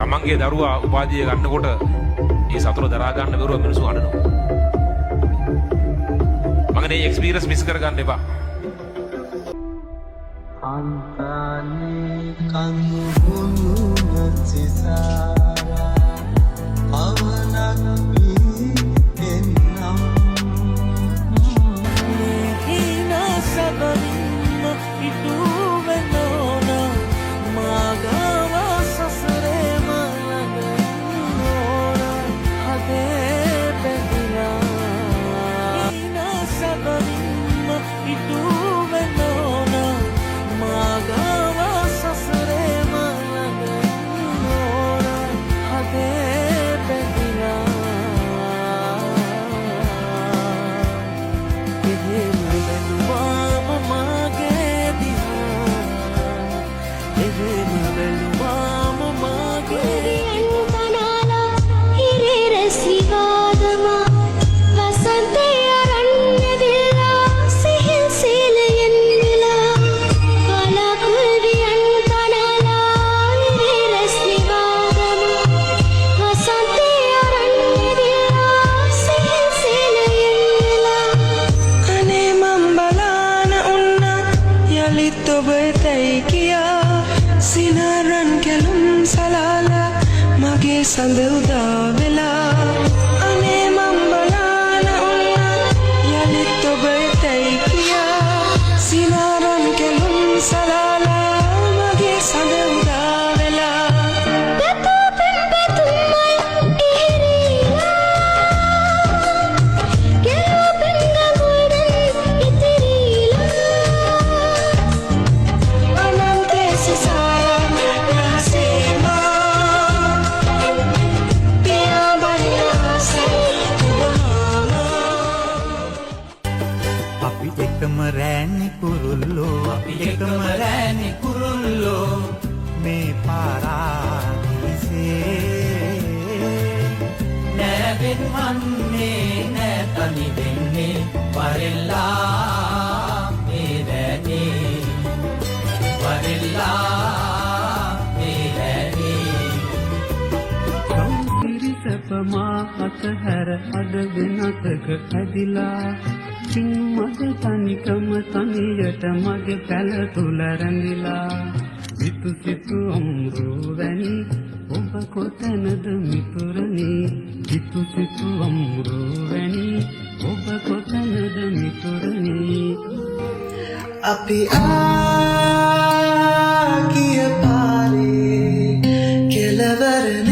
තමන්ගේ දරුවා උපාධිය ගන්නකොට ඒ සතුට දරා ගන්න බැරුව මිනිස්සු අඬනවා. මගනේ එක්ස්පීරියන්ස් මිස් කරගන්න එපා. අන්තනේ කඳු බුදු නැතිසාරා අවනක් වී එන්නම් හින සබරින්න ඉදුවෙනෝන මාගව සසරේ මලගනෝන හදේ බැඳිලා හින සබරින්න ඉදුවෙනෝන මාගව සසරේ මලගනෝන හදේ බැඳිලා එහෙම බැලුවාම මාගේ දිහා එහෙම බැලුවාම මාගේ තනාලා හිරේ රැස්විවාදමා වසන්තේ අරන්නදිලා සිහිල් සීලයෙන් විලා කලකුල්වියන් තනාලා හිරේ රැස්විවාදමා වසන්තේ අරන්නදිලා සිහිල් සීලයෙන් විලා අනේ මම් බලාන උන්න යලිත් ඔබ එතැයි කියා සිනරන් කැලුම් සලාලා මගේ සඳ උදා වෙලා අනේ මම් බලාන උන්න යලිත් ඔබ එතැයි කියා සිනරන් කැලුම් සලාලා මගේ සඳ උදා වෙලා පැතුපෙන් පැතුමයි ඉහිරීලා ගැලුපෙන් ගඟුඩන් ඉතිරීලා අනන්තේ සිසාරම් රහසේමා පියා බන්නාසේ අපි එකම රෑනි කුරුල්ලෝ මේ පාරාදීසේ නැවෙන් වන්නේ නැතනි වෙන්නේ වරෙල්ලා මේ දැනේ වරෙල්ලා මේ දැනේ පිරිසපමා අතහැර අද වෙනතක ඇදිලා සිං මද තනිකම තනියට මගේ පැල තුල රැඳිලා සිතු සිතු අම්රු වැනි ඔබ කොතැනද මිතුරනි සිතු සිතු අම්රු වැනි ඔබ කොතැනද මිතුරනි අපි ආ කිය පාරේ කෙලවර